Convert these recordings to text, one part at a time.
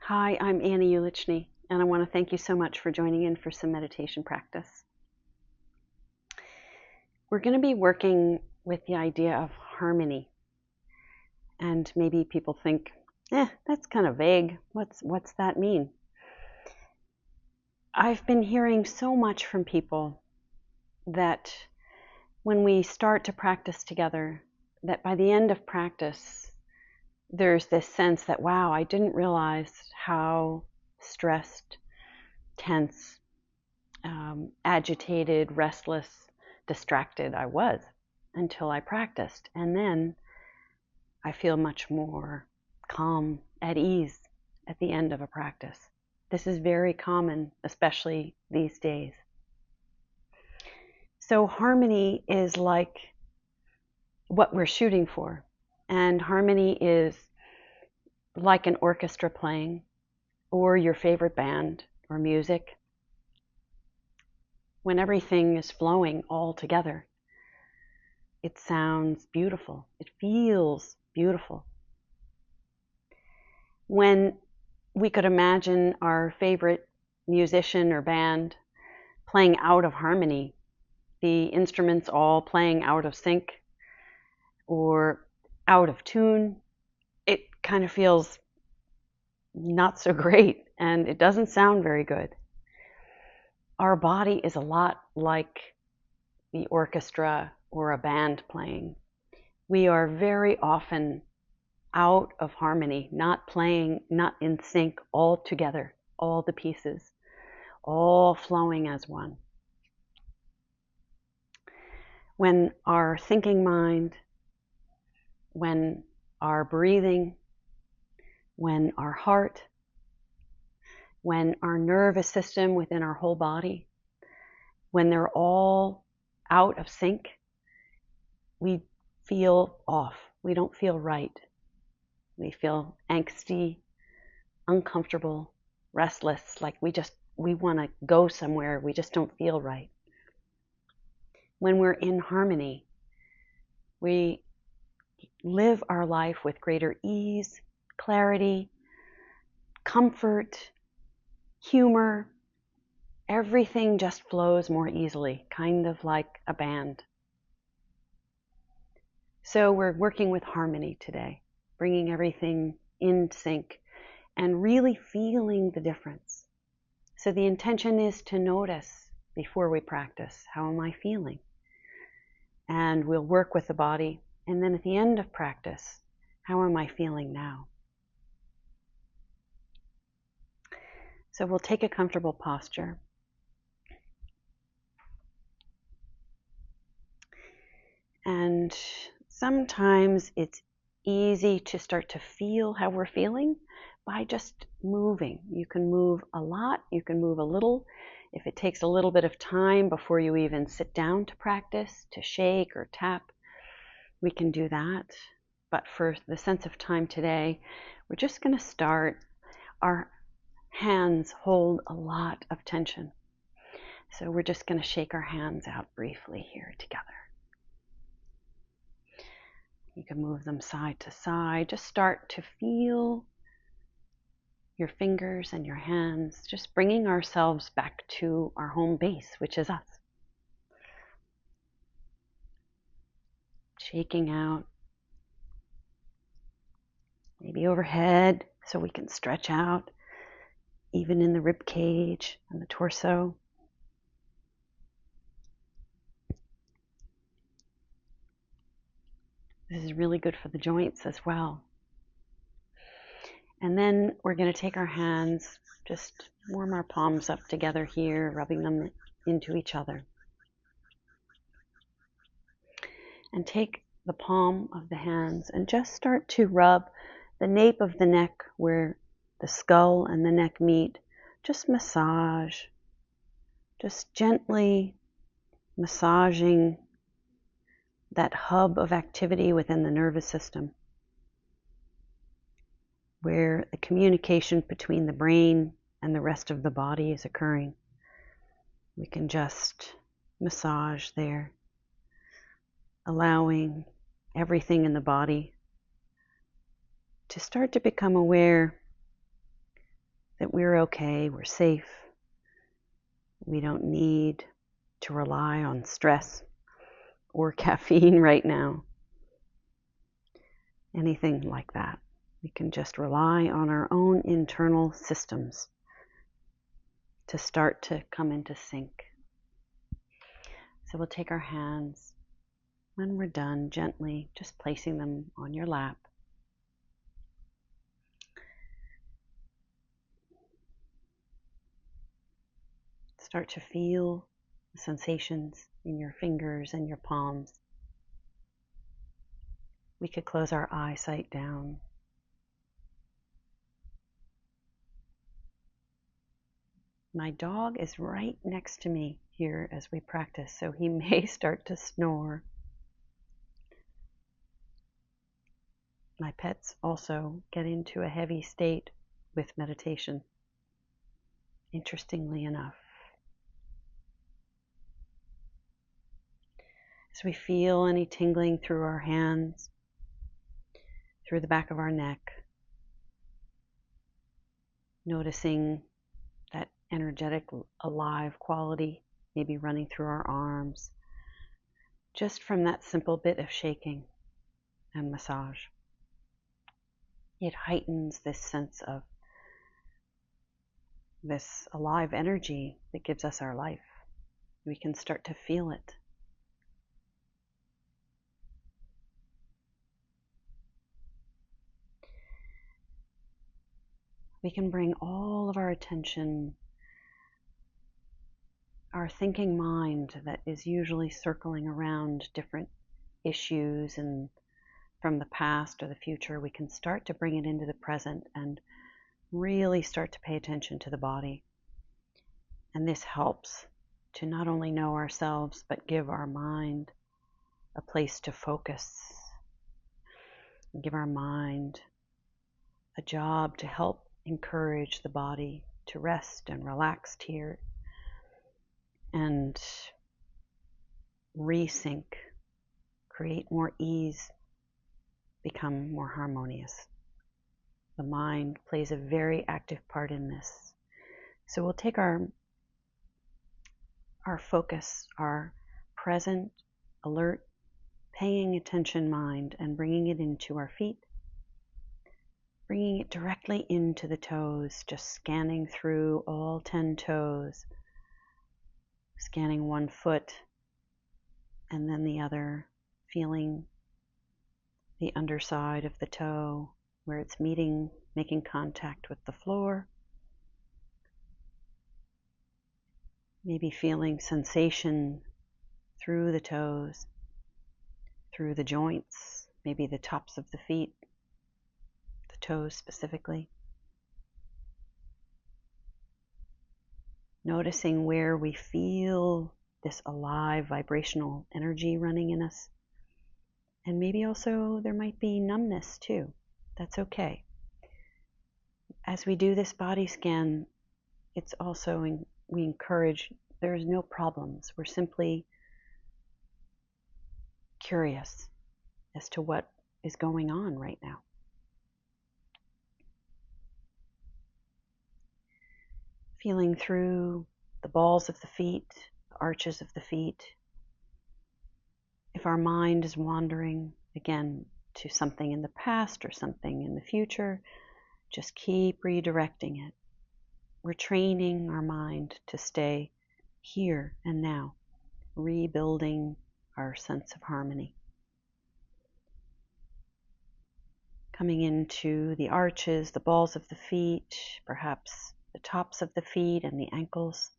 Hi, I'm Annie Ulichny, and I want to thank you so much for joining in for some meditation practice. We're going to be working with the idea of harmony, and maybe people think, that's kind of vague. What's that mean? I've been hearing so much from people that when we start to practice together, that by the end of practice, there's this sense that, wow, I didn't realize how stressed, tense, agitated, restless, distracted I was until I practiced. And then I feel much more calm, at ease at the end of a practice. This is very common, especially these days. So harmony is like what we're shooting for. And harmony is like an orchestra playing or your favorite band or music. When everything is flowing all together, it sounds beautiful. It feels beautiful. When we could imagine our favorite musician or band playing out of harmony, the instruments all playing out of sync or out of tune, it kind of feels not so great and it doesn't sound very good. Our body is a lot like the orchestra or a band playing. We are very often out of harmony, not playing, not in sync, all together, all the pieces, all flowing as one. When our thinking mind, when our breathing, when our heart, when our nervous system within our whole body, when they're all out of sync, we feel off. We don't feel right. We feel angsty, uncomfortable, restless, like we want to go somewhere. We just don't feel right. When we're in harmony, we live our life with greater ease, clarity, comfort, humor. Everything just flows more easily, kind of like a band. So we're working with harmony today, bringing everything in sync and really feeling the difference. So the intention is to notice before we practice, how am I feeling? And we'll work with the body. And then at the end of practice, how am I feeling now? So we'll take a comfortable posture. And sometimes it's easy to start to feel how we're feeling by just moving. You can move a lot, you can move a little. If it takes a little bit of time before you even sit down to practice, to shake or tap, we can do that. But for the sense of time today, we're just going to start. Our hands hold a lot of tension. So we're just going to shake our hands out briefly here together. You can move them side to side. Just start to feel your fingers and your hands, just bringing ourselves back to our home base, which is us. Shaking out, maybe overhead, so we can stretch out, even in the rib cage and the torso. This is really good for the joints as well. And then we're going to take our hands, just warm our palms up together here, rubbing them into each other. And take the palm of the hands and just start to rub the nape of the neck where the skull and the neck meet. Just massage, just gently massaging that hub of activity within the nervous system, where the communication between the brain and the rest of the body is occurring. We can just massage there, allowing everything in the body to start to become aware that we're okay, we're safe, we don't need to rely on stress or caffeine right now, anything like that. We can just rely on our own internal systems to start to come into sync. So we'll take our hands, when we're done, gently just placing them on your lap. Start to feel the sensations in your fingers and your palms. We could close our eyesight down. My dog is right next to me here as we practice, so he may start to snore. My pets also get into a heavy state with meditation, interestingly enough. As we feel any tingling through our hands, through the back of our neck, noticing that energetic, alive quality, maybe running through our arms, just from that simple bit of shaking and massage. It heightens this sense of this alive energy that gives us our life. We can start to feel it. We can bring all of our attention, our thinking mind that is usually circling around different issues and from the past or the future, we can start to bring it into the present and really start to pay attention to the body. And this helps to not only know ourselves, but give our mind a place to focus, and give our mind a job to help encourage the body to rest and relax here and resync, create more ease, become more harmonious. The mind plays a very active part in this. So we'll take our focus, our present, alert, paying attention mind, and bringing it into our feet, bringing it directly into the toes, just scanning through all 10 toes, scanning one foot and then the other, feeling the underside of the toe where it's meeting, making contact with the floor. Maybe feeling sensation through the toes, through the joints, maybe the tops of the feet, the toes specifically. Noticing where we feel this alive vibrational energy running in us. And maybe also there might be numbness too. That's okay. As we do this body scan, it's also we encourage, there's no problems. We're simply curious as to what is going on right now. Feeling through the balls of the feet, the arches of the feet. If our mind is wandering, again, to something in the past or something in the future, just keep redirecting it. We're training our mind to stay here and now, rebuilding our sense of harmony. Coming into the arches, the balls of the feet, perhaps the tops of the feet and the ankles.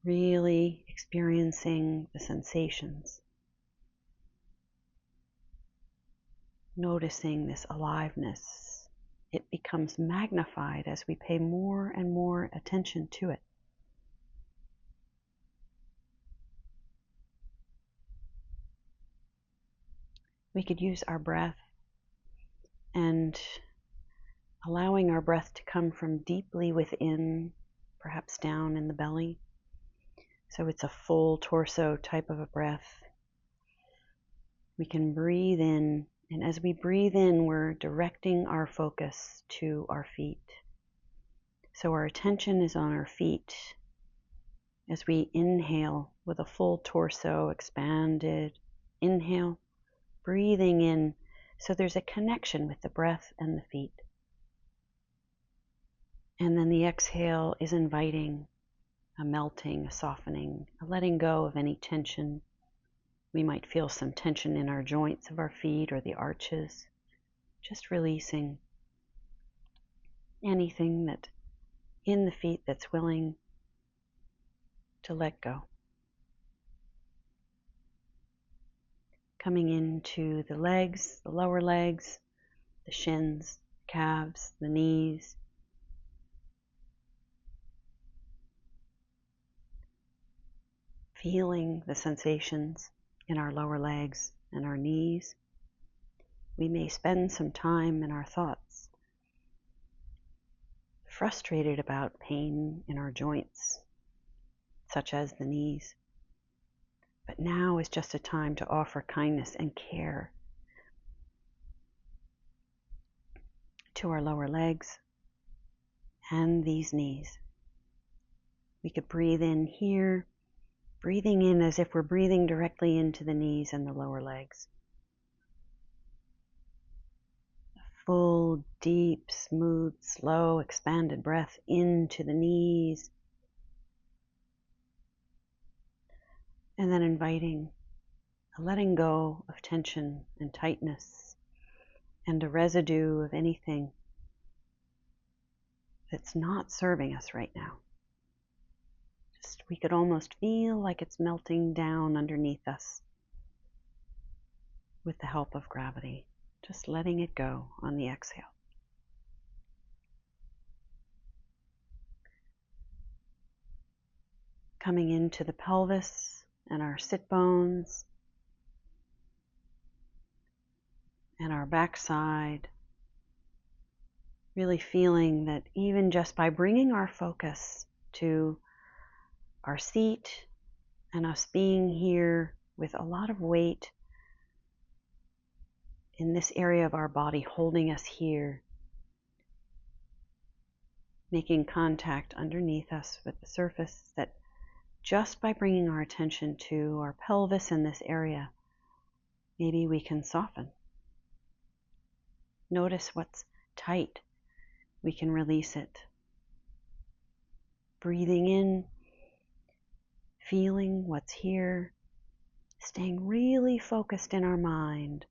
Really experiencing the sensations. Noticing this aliveness. It becomes magnified as we pay more and more attention to it. We could use our breath and allowing our breath to come from deeply within, perhaps down in the belly. So it's a full torso type of a breath. We can breathe in And as we breathe in, we're directing our focus to our feet. So our attention is on our feet as we inhale with a full torso expanded. Inhale, breathing in, so there's a connection with the breath and the feet. And then the exhale is inviting a melting, a softening, a letting go of any tension. We might feel some tension in our joints of our feet or the arches. Just releasing anything that in the feet that's willing to let go. Coming into the legs, the lower legs, the shins, calves, the knees. Feeling the sensations in our lower legs and our knees. We may spend some time in our thoughts frustrated about pain in our joints, such as the knees. But now is just a time to offer kindness and care to our lower legs and these knees. We could breathe in here, breathing in as if we're breathing directly into the knees and the lower legs. Full, deep, smooth, slow, expanded breath into the knees. And then inviting a letting go of tension and tightness and a residue of anything that's not serving us right now. Just we could almost feel like it's melting down underneath us with the help of gravity. Just letting it go on the exhale. Coming into the pelvis and our sit bones and our backside. Really feeling that even just by bringing our focus to our seat and us being here with a lot of weight in this area of our body holding us here, making contact underneath us with the surface, that just by bringing our attention to our pelvis in this area, maybe we can soften. Notice what's tight. We can release it. Breathing in, feeling what's here, staying really focused in our mind.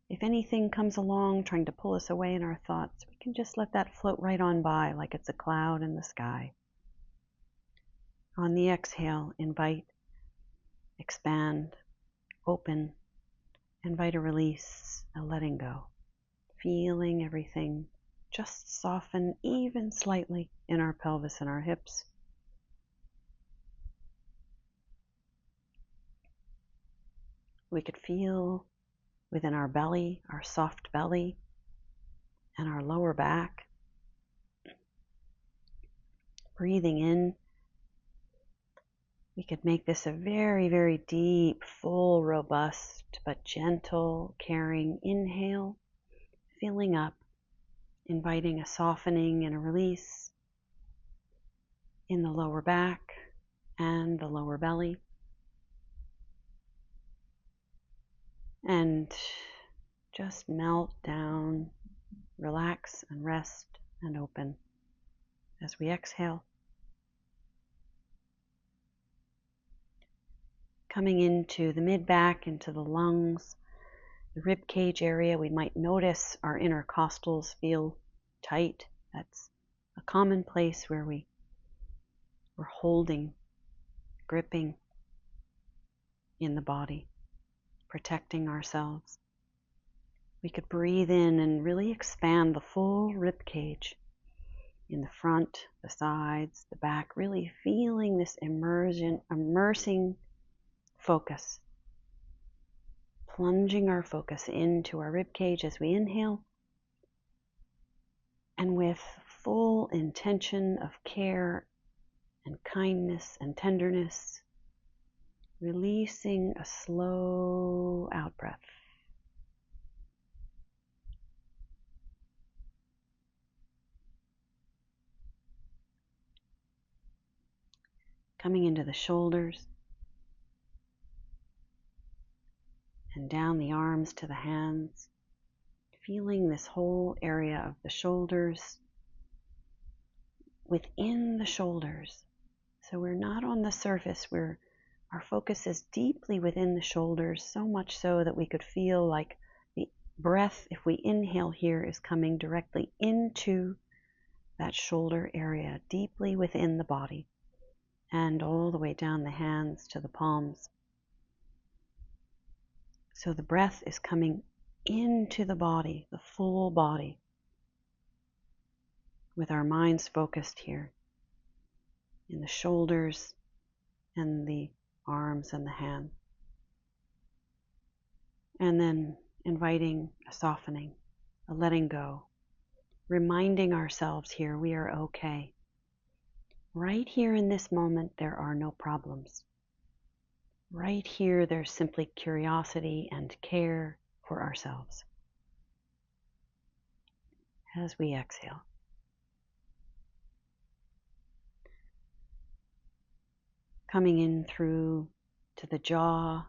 If anything comes along trying to pull us away in our thoughts, we can just let that float right on by like it's a cloud in the sky. On the exhale, invite, expand, open, invite a release, a letting go. Feeling everything just soften even slightly in our pelvis and our hips. We could feel within our belly, our soft belly, and our lower back. Breathing in, we could make this a very, very deep, full, robust, but gentle, caring inhale, filling up, inviting a softening and a release in the lower back and the lower belly. And just melt down, relax and rest and open as we exhale. Coming into the mid-back, into the lungs, the rib cage area, we might notice our intercostals feel tight. That's a common place where we're holding, gripping in the body, protecting ourselves. We could breathe in and really expand the full rib cage in the front, the sides, the back, really feeling this immersing focus. Plunging our focus into our rib cage as we inhale, and with full intention of care and kindness and tenderness, releasing a slow out breath. coming into the shoulders and down the arms to the hands, feeling this whole area of the shoulders within the shoulders. So we're not on the surface, our focus is deeply within the shoulders, so much so that we could feel like the breath, if we inhale here, is coming directly into that shoulder area, deeply within the body, and all the way down the hands to the palms. So the breath is coming into the body, the full body, with our minds focused here in the shoulders and the arms and the hands. And then inviting a softening, a letting go, reminding ourselves here we are okay. Right here in this moment, there are no problems. Right here, there's simply curiosity and care for ourselves. As we exhale. Coming in through to the jaw,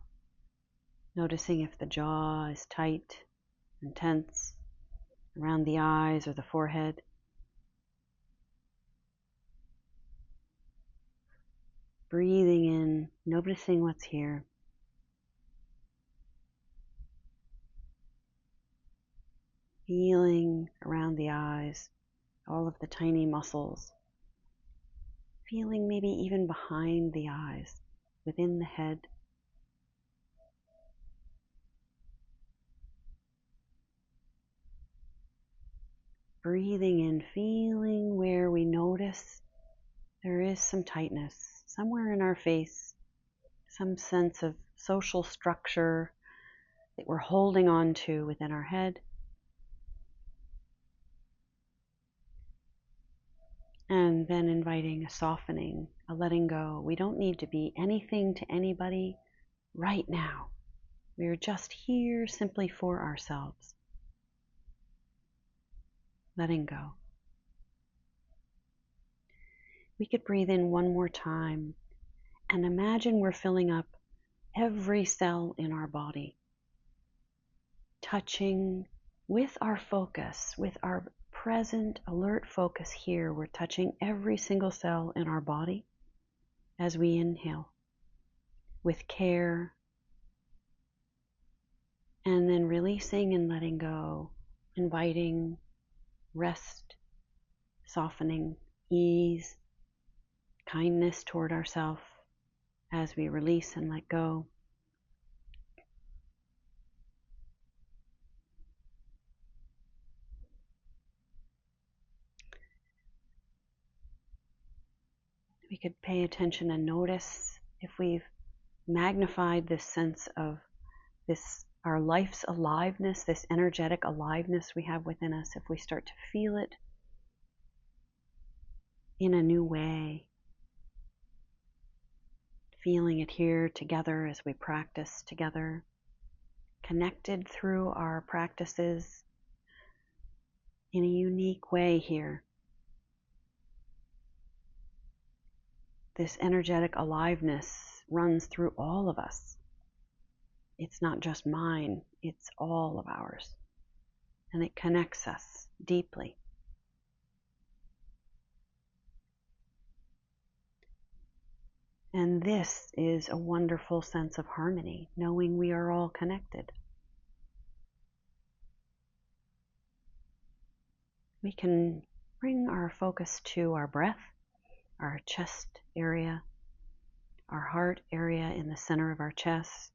noticing if the jaw is tight and tense around the eyes or the forehead. Breathing in, noticing what's here. Feeling around the eyes, all of the tiny muscles. Feeling maybe even behind the eyes, within the head. Breathing in, feeling where we notice there is some tightness, somewhere in our face, some sense of social structure that we're holding on to within our head. And then inviting a softening, a letting go. We don't need to be anything to anybody right now. We're just here simply for ourselves. Letting go. We could breathe in one more time and imagine we're filling up every cell in our body, touching with our focus, with our present alert focus here. We're touching every single cell in our body as we inhale with care, and then releasing and letting go, inviting rest, softening, ease, kindness toward ourselves as we release and let go. We could pay attention and notice if we've magnified this sense of this, our life's aliveness, this energetic aliveness we have within us, if we start to feel it in a new way, feeling it here together as we practice together, connected through our practices in a unique way here. This energetic aliveness runs through all of us. It's not just mine, it's all of ours. And it connects us deeply. And this is a wonderful sense of harmony, knowing we are all connected. We can bring our focus to our breath, our chest area, our heart area in the center of our chest.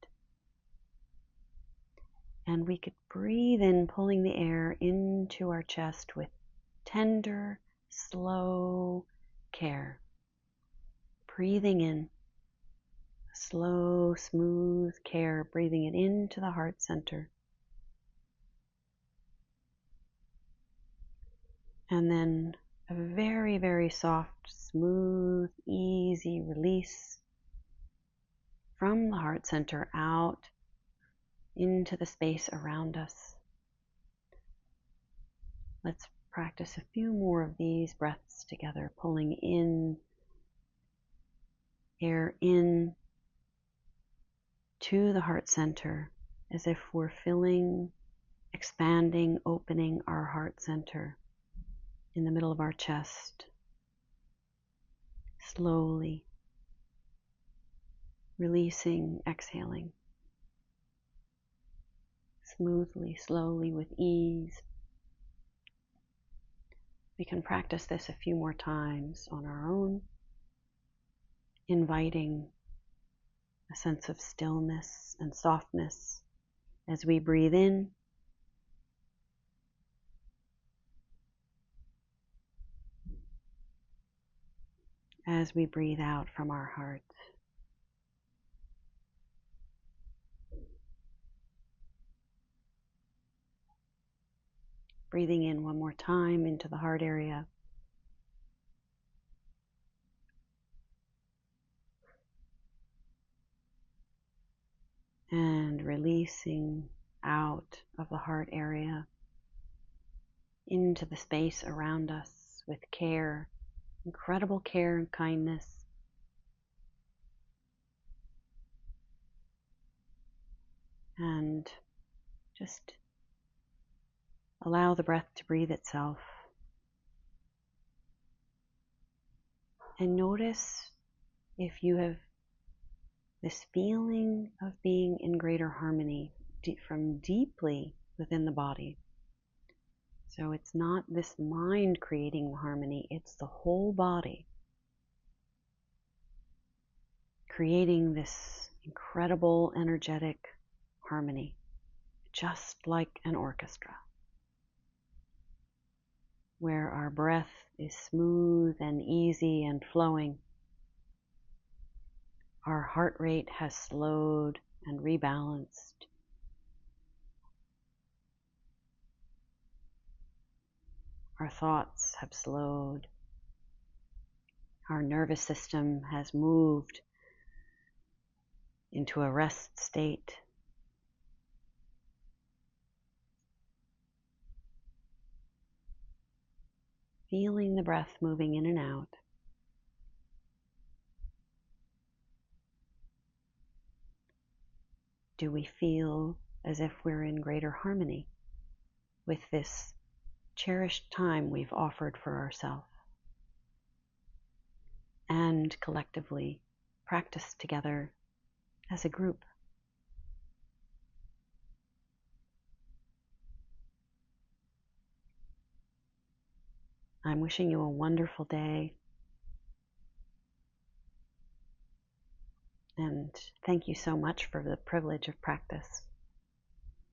And we could breathe in, pulling the air into our chest with tender, slow care. Breathing in, slow, smooth care, breathing it into the heart center. And then a very, very soft, smooth, easy release from the heart center out into the space around us. Let's practice a few more of these breaths together, pulling in air in to the heart center as if we're filling, expanding, opening our heart center in the middle of our chest. Slowly releasing, exhaling. Smoothly, slowly, with ease. We can practice this a few more times on our own, inviting a sense of stillness and softness as we breathe in, as we breathe out from our heart. Breathing in one more time into the heart area. And releasing out of the heart area into the space around us with care, incredible care and kindness. And just allow the breath to breathe itself. And notice if you have this feeling of being in greater harmony from deeply within the body. So it's not this mind creating the harmony, it's the whole body creating this incredible energetic harmony, just like an orchestra, where our breath is smooth and easy and flowing. Our heart rate has slowed and rebalanced. Our thoughts have slowed. Our nervous system has moved into a rest state. Feeling the breath moving in and out. Do we feel as if we're in greater harmony with this cherished time we've offered for ourselves and collectively practice together as a group? I'm wishing you a wonderful day, and thank you so much for the privilege of practice.